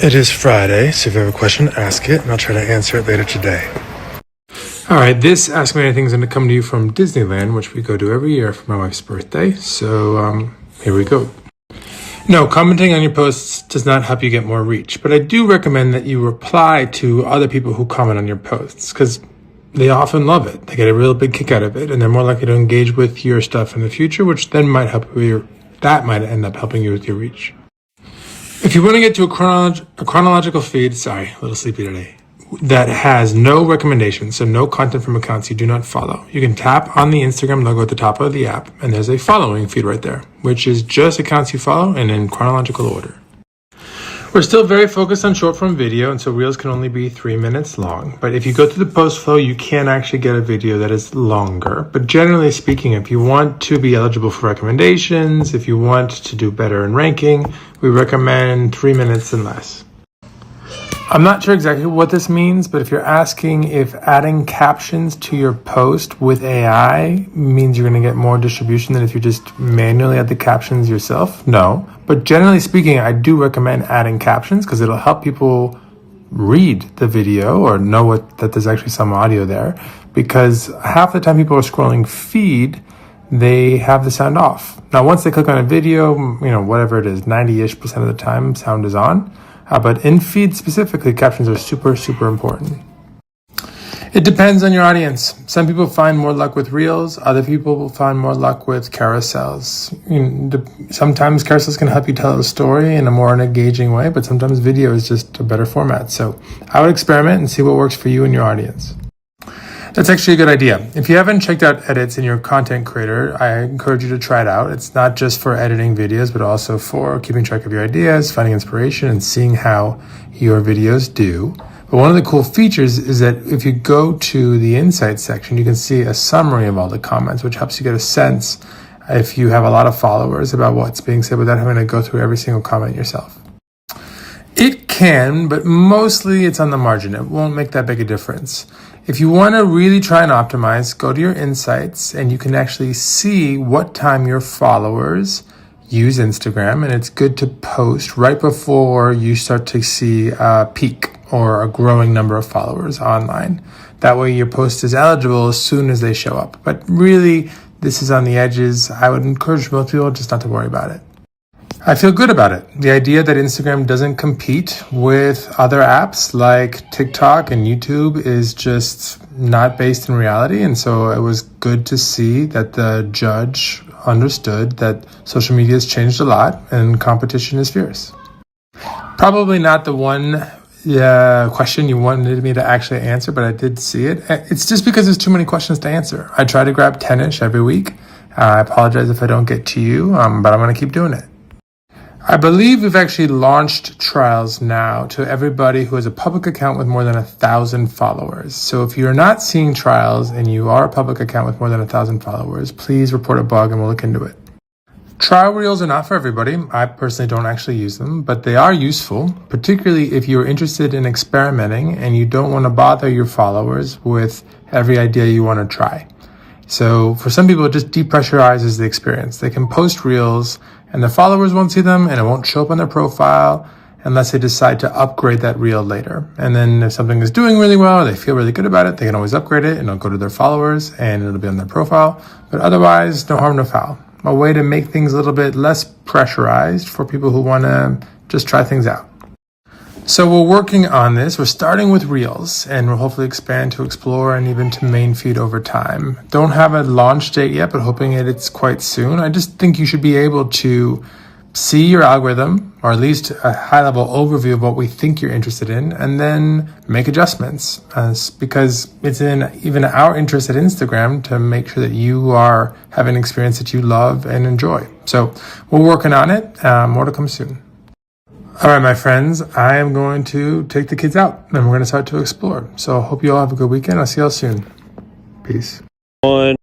It is Friday, so if you have a question, ask it, and I'll try to answer it later today. All right, this Ask Me Anything is going to come to you from Disneyland, which we go to every year for my wife's birthday. So here we go. No, commenting on your posts does not help you get more reach, but I do recommend that you reply to other people who comment on your posts because they often love it. They get a real big kick out of it, and they're more likely to engage with your stuff in the future, which then might help that might end up helping you with your reach. If you want to get to a chronological feed, sorry, a little sleepy today, that has no recommendations, so no content from accounts you do not follow, you can tap on the Instagram logo at the top of the app, and there's a following feed right there, which is just accounts you follow and in chronological order. We're still very focused on short form video, and so Reels can only be 3 minutes long. But if you go through the post flow, you can actually get a video that is longer. But generally speaking, if you want to be eligible for recommendations, if you want to do better in ranking, we recommend 3 minutes and less. I'm not sure exactly what this means, but if you're asking if adding captions to your post with AI means you're going to get more distribution than if you just manually add the captions yourself, no. But generally speaking, I do recommend adding captions because it'll help people read the video or know that there's actually some audio there, because half the time people are scrolling feed, they have the sound off. Now, once they click on a video, whatever it is, 90-ish% of the time, sound is on. But in feed specifically, captions are super, super important. It depends on your audience. Some people find more luck with Reels. Other people will find more luck with carousels. Sometimes carousels can help you tell a story in a more engaging way, but sometimes video is just a better format. So I would experiment and see what works for you and your audience. That's actually a good idea. If you haven't checked out edits in your content creator, I encourage you to try it out. It's not just for editing videos, but also for keeping track of your ideas, finding inspiration, and seeing how your videos do. But one of the cool features is that if you go to the insights section, you can see a summary of all the comments, which helps you get a sense if you have a lot of followers about what's being said without having to go through every single comment yourself. It can, but mostly it's on the margin. It won't make that big a difference. If you want to really try and optimize, go to your insights and you can actually see what time your followers use Instagram, and it's good to post right before you start to see a peak or a growing number of followers online. That way your post is eligible as soon as they show up. But really, this is on the edges. I would encourage most people just not to worry about it. I feel good about it. The idea that Instagram doesn't compete with other apps like TikTok and YouTube is just not based in reality. And so it was good to see that the judge understood that social media has changed a lot and competition is fierce. Probably not the one question you wanted me to actually answer, but I did see it. It's just because there's too many questions to answer. I try to grab 10-ish every week. I apologize if I don't get to you, but I'm going to keep doing it. I believe we've actually launched trials now to everybody who has a public account with more than 1,000 followers. So if you're not seeing trials and you are a public account with more than 1,000 followers, please report a bug and we'll look into it. Trial Reels are not for everybody. I personally don't actually use them, but they are useful, particularly if you're interested in experimenting and you don't want to bother your followers with every idea you want to try. So for some people, it just depressurizes the experience. They can post Reels and their followers won't see them and it won't show up on their profile unless they decide to upgrade that Reel later. And then if something is doing really well, or they feel really good about it, they can always upgrade it and it'll go to their followers and it'll be on their profile. But otherwise, no harm, no foul. A way to make things a little bit less pressurized for people who want to just try things out. So we're working on this. We're starting with Reels and we'll hopefully expand to Explore and even to main feed over time. Don't have a launch date yet, but hoping it's quite soon. I just think you should be able to see your algorithm, or at least a high-level overview of what we think you're interested in, and then make adjustments. Because it's in even our interest at Instagram to make sure that you are having an experience that you love and enjoy. So we're working on it. More to come soon. All right, my friends, I am going to take the kids out and we're going to start to explore. So I hope you all have a good weekend. I'll see you all soon. Peace.